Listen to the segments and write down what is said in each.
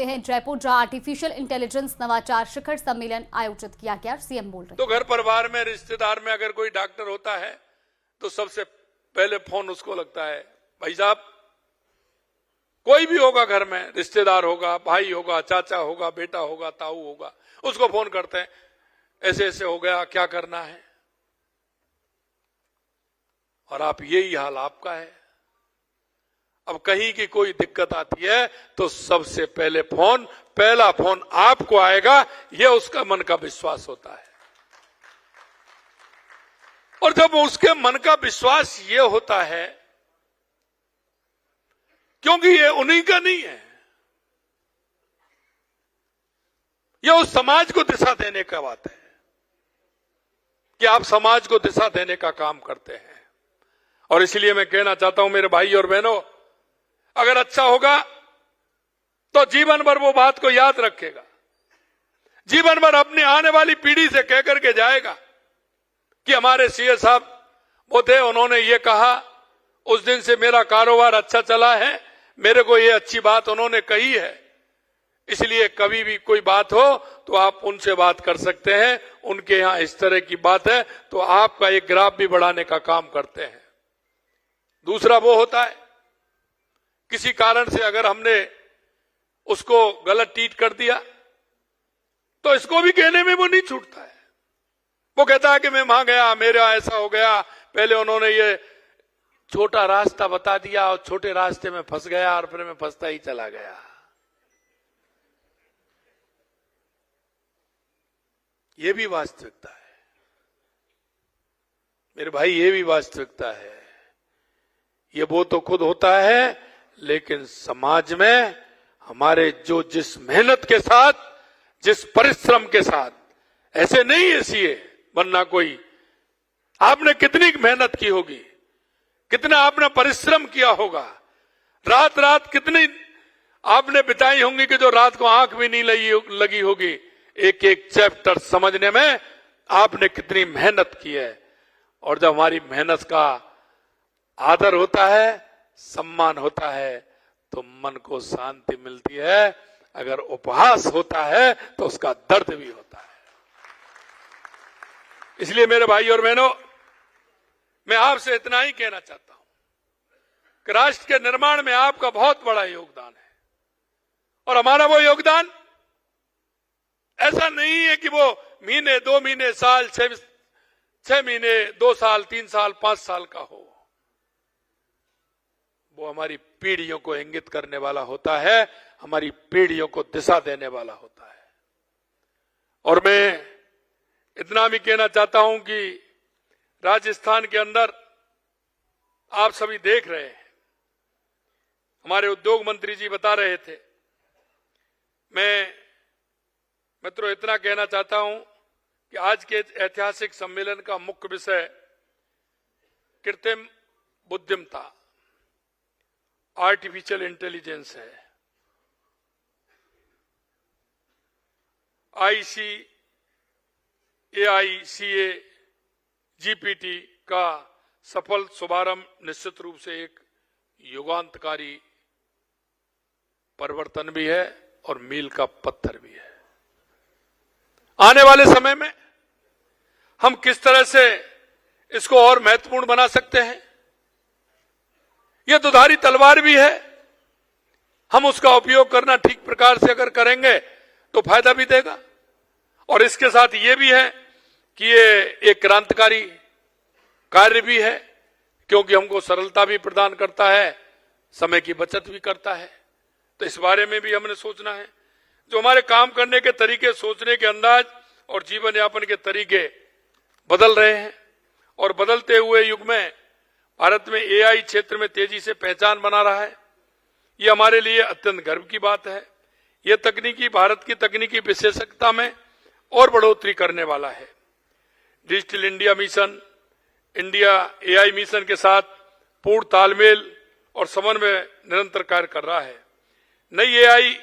हैं जयपुर, जहां artificial intelligence नवाचार शिखर सम्मेलन आयोजित किया गया। सीएम बोल रहे तो घर परिवार में रिश्तेदार में अगर कोई डॉक्टर होता है तो सबसे पहले फोन उसको लगता है। भाई साहब, कोई भी होगा घर में, रिश्तेदार होगा, भाई होगा, चाचा होगा, बेटा होगा, ताऊ होगा, उसको फोन करते हैं, ऐसे ऐसे हो गया, क्या करना है। और आप यही हाल आपका है। अब कहीं की कोई दिक्कत आती है तो सबसे पहला फोन आपको आएगा, यह उसका मन का विश्वास होता है। और जब उसके मन का विश्वास ये होता है, क्योंकि ये उन्हीं का नहीं है, यह उस समाज को दिशा देने का बात है कि आप समाज को दिशा देने का काम करते हैं। और इसलिए मैं कहना चाहता हूं मेरे भाई और बहनों, अगर अच्छा होगा तो जीवन भर वो बात को याद रखेगा, जीवन भर अपनी आने वाली पीढ़ी से कह करके जाएगा कि हमारे सीए साहब वो थे, उन्होंने ये कहा, उस दिन से मेरा कारोबार अच्छा चला है, मेरे को ये अच्छी बात उन्होंने कही है। इसलिए कभी भी कोई बात हो तो आप उनसे बात कर सकते हैं, उनके यहां इस तरह की बात है, तो आपका एक ग्राफ भी बढ़ाने का काम करते हैं। दूसरा वो होता है, किसी कारण से अगर हमने उसको गलत ट्रीट कर दिया तो इसको भी कहने में वो नहीं छूटता है। वो कहता है कि मैं वहां गया, मेरा ऐसा हो गया, पहले उन्होंने ये छोटा रास्ता बता दिया और छोटे रास्ते में फंस गया और फिर मैं फंसता ही चला गया। ये भी वास्तविकता है मेरे भाई, ये भी वास्तविकता है। ये वो तो खुद होता है, लेकिन समाज में हमारे जो जिस मेहनत के साथ, जिस परिश्रम के साथ, ऐसे नहीं है सीए बनना कोई, आपने कितनी मेहनत की होगी, कितना आपने परिश्रम किया होगा, रात रात कितनी आपने बिताई होंगी कि जो रात को आंख भी नहीं लगी होगी, एक एक चैप्टर समझने में आपने कितनी मेहनत की है। और जब हमारी मेहनत का आदर होता है, सम्मान होता है, तो मन को शांति मिलती है। अगर उपहास होता है तो उसका दर्द भी होता है। इसलिए मेरे भाई और बहनों, मैं आपसे इतना ही कहना चाहता हूं कि राष्ट्र के निर्माण में आपका बहुत बड़ा योगदान है। और हमारा वो योगदान ऐसा नहीं है कि वो महीने, 2 महीने, साल, 6 महीने, 2 साल, 3 साल, 5 साल का हो। वो हमारी पीढ़ियों को इंगित करने वाला होता है, हमारी पीढ़ियों को दिशा देने वाला होता है। और मैं इतना भी कहना चाहता हूं कि राजस्थान के अंदर आप सभी देख रहे हैं, हमारे उद्योग मंत्री जी बता रहे थे। मैं मित्रों इतना कहना चाहता हूं कि आज के ऐतिहासिक सम्मेलन का मुख्य विषय कृत्रिम बुद्धिमत्ता, आर्टिफिशियल इंटेलिजेंस है। AICA GPT का सफल शुभारंभ निश्चित रूप से एक युगांतकारी परिवर्तन भी है और मील का पत्थर भी है। आने वाले समय में हम किस तरह से इसको और महत्वपूर्ण बना सकते हैं, यह दुधारी तलवार भी है। हम उसका उपयोग करना ठीक प्रकार से अगर करेंगे तो फायदा भी देगा। और इसके साथ ये भी है कि ये एक क्रांतिकारी कार्य भी है, क्योंकि हमको सरलता भी प्रदान करता है, समय की बचत भी करता है। तो इस बारे में भी हमने सोचना है। जो हमारे काम करने के तरीके, सोचने के अंदाज और जीवन यापन के तरीके बदल रहे हैं, और बदलते हुए युग में भारत में AI क्षेत्र में तेजी से पहचान बना रहा है। ये हमारे लिए अत्यंत गर्व की बात है। यह तकनीकी भारत की तकनीकी विशेषज्ञता में और बढ़ोतरी करने वाला है। Digital India mission, India AI mission के साथ पूर्ण तालमेल और समन्वय निरंतर कार्य कर रहा है। नई AI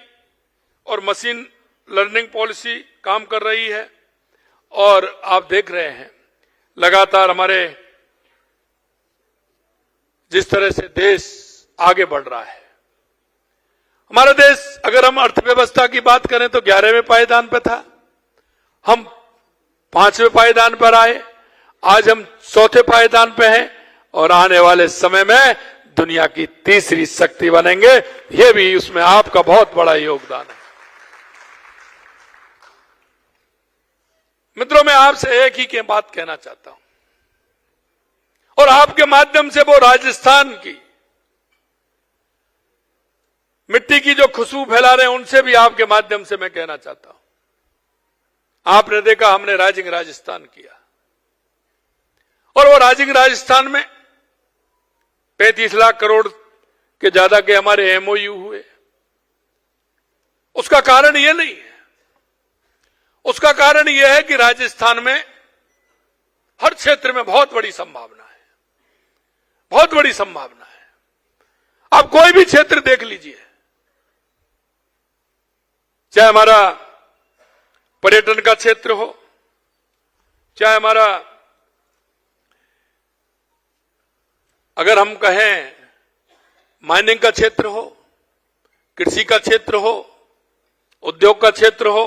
और मशीन लर्निंग पॉलिसी काम कर रही है, और आप देख रहे हैं लगातार हमारे जिस तरह से देश आगे बढ़ रहा है, हमारा देश अगर हम अर्थव्यवस्था की बात करें तो 11वें पायदान पे था, हम 5वें पायदान पर आए, आज हम 4थे पायदान पे हैं और आने वाले समय में दुनिया की तीसरी शक्ति बनेंगे। ये भी उसमें आपका बहुत बड़ा योगदान है। मित्रों, मैं आपसे एक ही बात कहना चाहता हूं और आपके माध्यम से वो राजस्थान की मिट्टी की जो खुशबू फैला रहे हैं उनसे भी आपके माध्यम से मैं कहना चाहता हूं। आपने देखा हमने राइजिंग राजस्थान किया और वो राइजिंग राजस्थान में 35 लाख करोड़ के ज्यादा के हमारे एमओयू हुए। उसका कारण ये नहीं है, उसका कारण यह है कि राजस्थान में हर क्षेत्र में बहुत बड़ी संभावना है, बहुत बड़ी संभावना है। आप कोई भी क्षेत्र देख लीजिए, चाहे हमारा पर्यटन का क्षेत्र हो, चाहे हमारा अगर हम कहें माइनिंग का क्षेत्र हो, कृषि का क्षेत्र हो, उद्योग का क्षेत्र हो।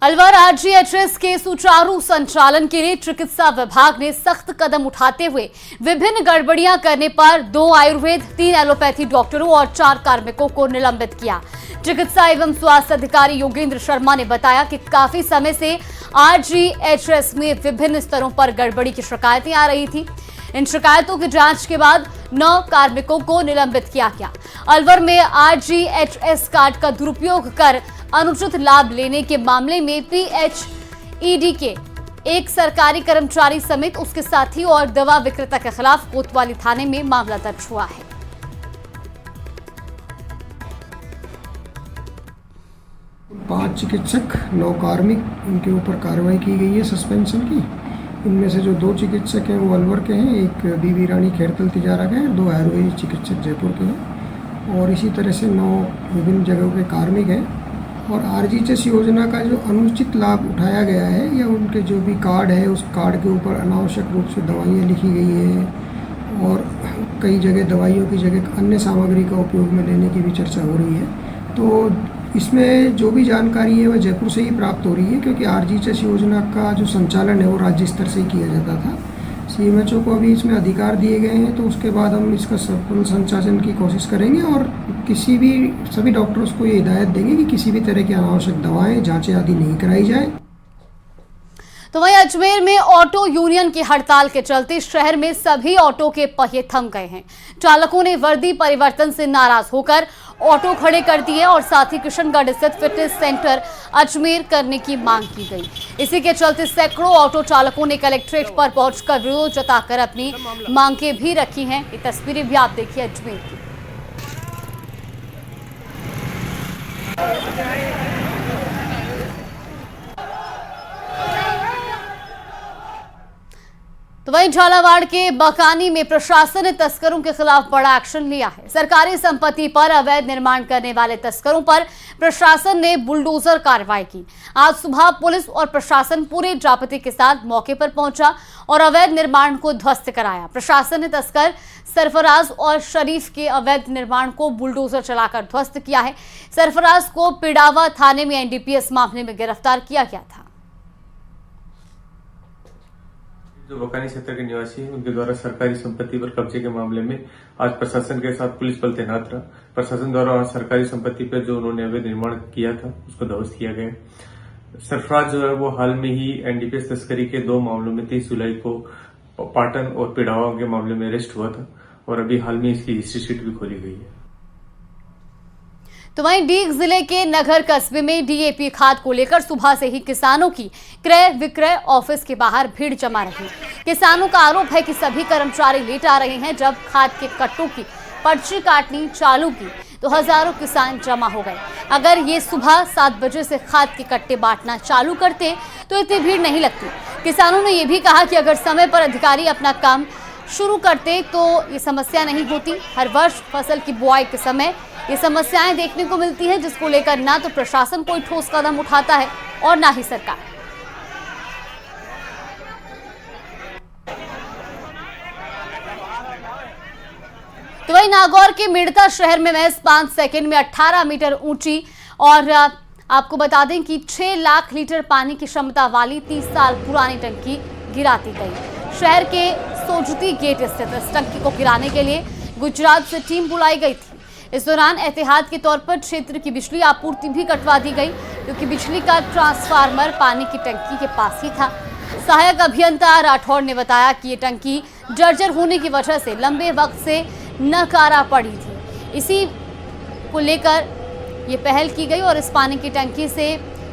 अलवर आरजीएचएस के सुचारू संचालन के लिए चिकित्सा विभाग ने सख्त कदम उठाते हुए विभिन्न गड़बड़ियां करने पर 2 आयुर्वेद, 3 एलोपैथी डॉक्टरों और 4 कार्मिकों को निलंबित किया। चिकित्सा एवं स्वास्थ्य अधिकारी योगेंद्र शर्मा ने बताया कि काफी समय से आरजीएचएस में विभिन्न स्तरों पर गड़बड़ी की शिकायतें आ रही थी। इन शिकायतों की जांच के बाद 9 कार्मिकों को निलंबित किया गया। अलवर में आरजीएचएस कार्ड का दुरुपयोग कर अनुचित लाभ लेने के मामले में पीएचईडी के एक सरकारी कर्मचारी समेत उसके साथी और दवा विक्रेता के खिलाफ कोतवाली थाने में मामला दर्ज हुआ है। पांच चिकित्सक, 9 कार्मिक, इनके ऊपर कार्रवाई की गई है सस्पेंशन की। इनमें से जो 2 चिकित्सक हैं वो अलवर के हैं, एक बीबी रानी खैरतल तिजारा के हैं, 2 आयुर्वेदिक चिकित्सक जयपुर के हैं और इसी तरह से 9 विभिन्न जगहों के कार्मिक हैं। और आरजीएचएस योजना का जो अनुचित लाभ उठाया गया है या उनके जो भी कार्ड है उस कार्ड के ऊपर अनावश्यक रूप से दवाइयाँ लिखी गई हैं और कई जगह दवाइयों की जगह अन्य सामग्री का उपयोग में लेने की भी चर्चा हो रही है। तो इसमें जो भी जानकारी है वह जयपुर से ही प्राप्त हो रही है, क्योंकि आरजीएचएस योजना का जो संचालन है वो राज्य स्तर से ही किया जाता था। सीएमएचओ को अभी इसमें अधिकार दिए गए हैं, तो उसके बाद हम इसका सफल संचालन की कोशिश करेंगे और सभी डॉक्टर्स को ये हिदायत देंगे कि किसी भी तरह की अनावश्यक दवाएं, जांचें आदि नहीं कराई जाए। तो वहीं अजमेर में ऑटो यूनियन की हड़ताल के चलते शहर में सभी ऑटो के पहिए थम गए हैं। चालकों ने वर्दी परिवर्तन से नाराज होकर ऑटो खड़े कर दिए और साथ ही किशनगढ़ स्थित फिटनेस सेंटर अजमेर करने की मांग की गई। इसी के चलते सैकड़ों ऑटो चालकों ने कलेक्ट्रेट पर पहुंचकर विरोध जताकर अपनी मांगें भी रखी हैं। ये तस्वीरें भी आप देखिए अजमेर की। तो वहीं झालावाड़ के बकानी में प्रशासन ने तस्करों के खिलाफ बड़ा एक्शन लिया है। सरकारी संपत्ति पर अवैध निर्माण करने वाले तस्करों पर प्रशासन ने बुलडोजर कार्रवाई की। आज सुबह पुलिस और प्रशासन पूरे जाप्ते के साथ मौके पर पहुंचा और अवैध निर्माण को ध्वस्त कराया। प्रशासन ने तस्कर सरफराज और शरीफ के अवैध निर्माण को बुलडोजर चलाकर ध्वस्त किया है। सरफराज को पिड़ावा थाने में एनडीपीएस मामले में गिरफ्तार किया गया था। जो बकानी क्षेत्र के निवासी हैं उनके द्वारा सरकारी संपत्ति पर कब्जे के मामले में आज प्रशासन के साथ पुलिस बल तैनात रहा। प्रशासन द्वारा आज सरकारी संपत्ति पर जो उन्होंने अवैध निर्माण किया था उसको ध्वस्त किया गया। सरफराज जो है वो हाल में ही एनडीपीएस तस्करी के 2 मामलों में 23 जुलाई को पाटन और पिड़ावा के मामले में अरेस्ट हुआ था और अभी हाल में इसकी हिस्ट्री शीट भी खोली गई है। तो वहीं डीग जिले के नगर कस्बे में डीएपी खाद को लेकर सुबह से ही किसानों की क्रय विक्रय ऑफिस के बाहर भीड़ जमा रही। किसानों का आरोप है कि सभी कर्मचारी लेट आ रहे हैं। जब खाद के कट्टों की पर्ची काटनी चालू की तो हजारों किसान जमा हो गए। अगर ये सुबह 7 बजे से खाद के कट्टे बांटना चालू करते तो इतनी भीड़ नहीं लगती। किसानों ने यह भी कहा कि अगर समय पर अधिकारी अपना काम शुरू करते तो ये समस्या नहीं होती। हर वर्ष फसल की बुआई के समय ये समस्याएं देखने को मिलती हैं, जिसको लेकर ना तो प्रशासन कोई ठोस कदम उठाता है और ना ही सरकार। तो वहीं नागौर के मेड़ता शहर में महज 5 सेकंड में 18 मीटर ऊंची और आपको बता दें कि 6 लाख लीटर पानी की क्षमता वाली 30 साल पुरानी टंकी गिरा दी गई। शहर के सोजती गेट स्थित इस टंकी को गिराने के लिए गुजरात से टीम बुलाई गई थी। इस दौरान एहतियात के तौर पर क्षेत्र की बिजली आपूर्ति भी कटवा दी गई, क्योंकि बिजली का ट्रांसफार्मर पानी की टंकी के पास ही था। सहायक अभियंता राठौड़ ने बताया कि ये टंकी जर्जर होने की वजह से लंबे वक्त से नकारा पड़ी थी। इसी को लेकर ये पहल की गई और इस पानी की टंकी से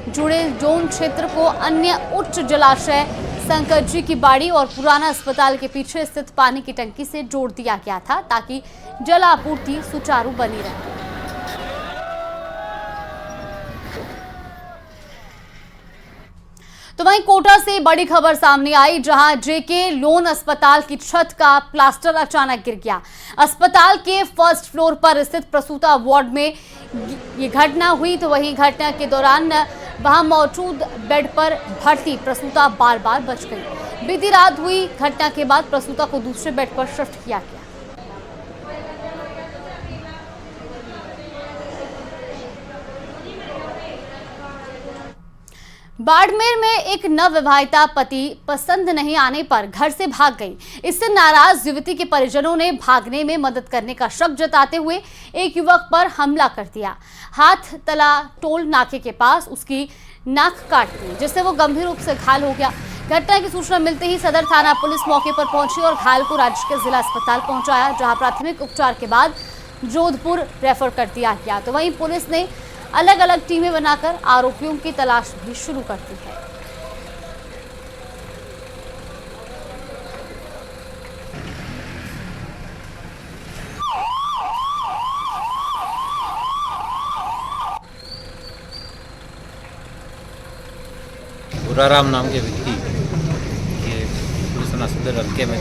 जुड़े जोन क्षेत्र को अन्य उच्च जलाशय शंकर जी की बाड़ी और पुराना अस्पताल के पीछे स्थित पानी की टंकी से जोड़ दिया गया था, ताकि जल आपूर्ति सुचारू बनी रहे। तो वहीं कोटा से बड़ी खबर सामने आई, जहां जेके लोन अस्पताल की छत का प्लास्टर अचानक गिर गया। अस्पताल के फर्स्ट फ्लोर पर स्थित प्रसूता वार्ड में ये घटना हुई। तो वहीं घटना के दौरान वहां मौजूद बेड पर भर्ती प्रसूता बार बार बच गई। बीती रात हुई घटना के बाद प्रसूता को दूसरे बेड पर शिफ्ट किया गया। बाड़मेर में एक नवविवाहिता पति पसंद नहीं आने पर घर से भाग गई। इससे नाराज युवती के परिजनों ने भागने में मदद करने का शक जताते हुए एक युवक पर हमला कर दिया। हाथ तला टोल नाके के पास उसकी नाक काट दी, जिससे वो गंभीर रूप से घायल हो गया। घटना की सूचना मिलते ही सदर थाना पुलिस मौके पर पहुंची और घायल को राज्य के जिला अस्पताल पहुंचाया, जहां प्राथमिक उपचार के बाद जोधपुर रेफर कर दिया गया। तो वहीं पुलिस ने अलग अलग टीमें बनाकर आरोपियों की तलाश भी शुरू कर दी है। बुराराम नाम के व्यक्ति ये पुलिस थाना सदर हल्के में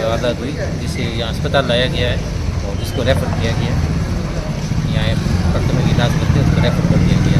वारदात हुई, जिसे यहाँ अस्पताल लाया गया है और जिसको रेफर किया गया है। यहाँ प्राथमिक इलाज करके उसको रेफर कर दिया गया।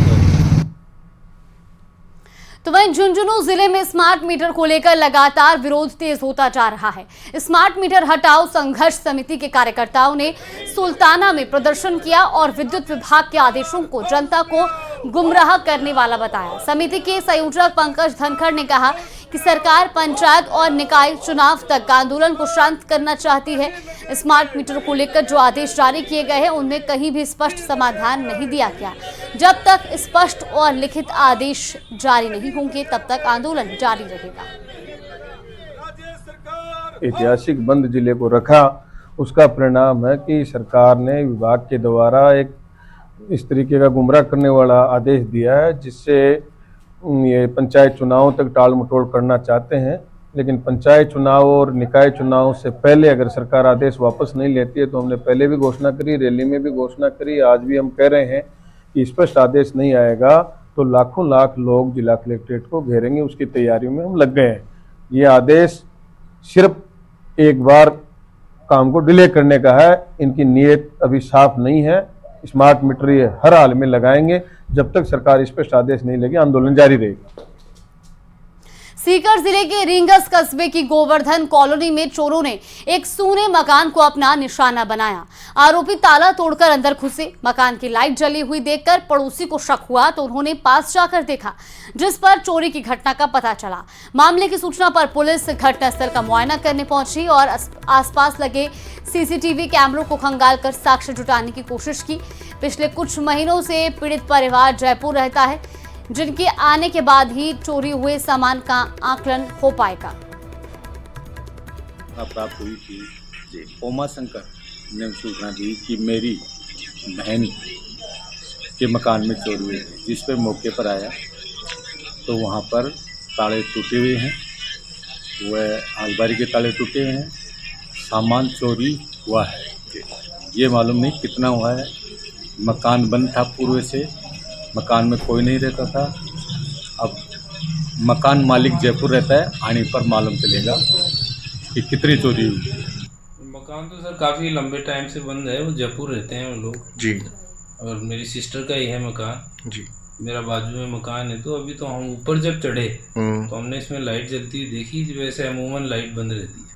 तो वहीं झुंझुनू जिले में स्मार्ट मीटर को लेकर लगातार विरोध तेज होता जा रहा है। स्मार्ट मीटर हटाओ संघर्ष समिति के कार्यकर्ताओं ने सुल्ताना में प्रदर्शन किया और विद्युत विभाग के आदेशों को जनता को गुमराह करने वाला बताया। समिति के संयोजक पंकज धनखड़ ने कहा कि सरकार पंचायत और निकाय चुनाव तक आंदोलन को शांत करना चाहती है। स्मार्ट मीटर को लेकर जो आदेश जारी किए गए हैं उनमें कहीं भी स्पष्ट समाधान नहीं दिया गया। जब तक स्पष्ट और लिखित आदेश जारी नहीं होंगे तब तक आंदोलन जारी रहेगा। ऐतिहासिक बंद जिले को रखा, उसका परिणाम है कि सरकार ने विभाग के द्वारा एक इस तरीके का गुमराह करने वाला आदेश दिया है, जिससे ये पंचायत चुनावों तक टाल मटोल करना चाहते हैं। लेकिन पंचायत चुनाव और निकाय चुनाव से पहले अगर सरकार आदेश वापस नहीं लेती है, तो हमने पहले भी घोषणा करी, रैली में भी घोषणा करी, आज भी हम कह रहे हैं कि स्पष्ट आदेश नहीं आएगा तो लाखों लाख लोग जिला कलेक्ट्रेट को घेरेंगे। उसकी तैयारियों में हम लग गए हैं। ये आदेश सिर्फ एक बार काम को डिले करने का है, इनकी नीयत अभी साफ नहीं है। स्मार्ट मीटर ये हर हाल में लगाएंगे, जब तक सरकार स्पष्ट आदेश नहीं लेगी आंदोलन जारी रहेगा। सीकर जिले के रिंगस कस्बे की गोवर्धन कॉलोनी में चोरों ने एक सूने मकान को अपना निशाना बनाया। आरोपी ताला तोड़कर अंदर घुसे। मकान की लाइट जली हुई देखकर पड़ोसी को शक हुआ तो उन्होंने पास जाकर देखा, जिस पर चोरी की घटना का पता चला। मामले की सूचना पर पुलिस घटनास्थल का मुआयना करने पहुंची और आसपास लगे सीसीटीवी कैमरों को खंगालकर साक्ष्य जुटाने की कोशिश की। पिछले कुछ महीनों से पीड़ित परिवार जयपुर रहता है, जिनके आने के बाद ही चोरी हुए सामान का आकलन हो पाएगा। प्राप्त हुई थी जी ओमा शंकर ने सूचना दी कि मेरी बहन के मकान में चोरी हुई थी, जिस पर मौके पर आया तो वहाँ पर ताले टूटे हुए हैं, वह अलमारी के ताले टूटे हुए हैं, सामान चोरी हुआ है। ये मालूम नहीं कितना हुआ है। मकान बंद था पूर्व से, मकान में कोई नहीं रहता था। अब मकान मालिक जयपुर रहता है, आने पर मालूम चलेगा कि कितनी चोरी हुई। मकान तो सर काफ़ी लंबे टाइम से बंद है, वो जयपुर रहते हैं वो लोग जी। और मेरी सिस्टर का ही है मकान जी, मेरा बाजू में मकान है। तो अभी तो हम ऊपर जब चढ़े तो हमने इसमें लाइट जलती हुई देखी, वैसे अमूमन लाइट बंद रहती है।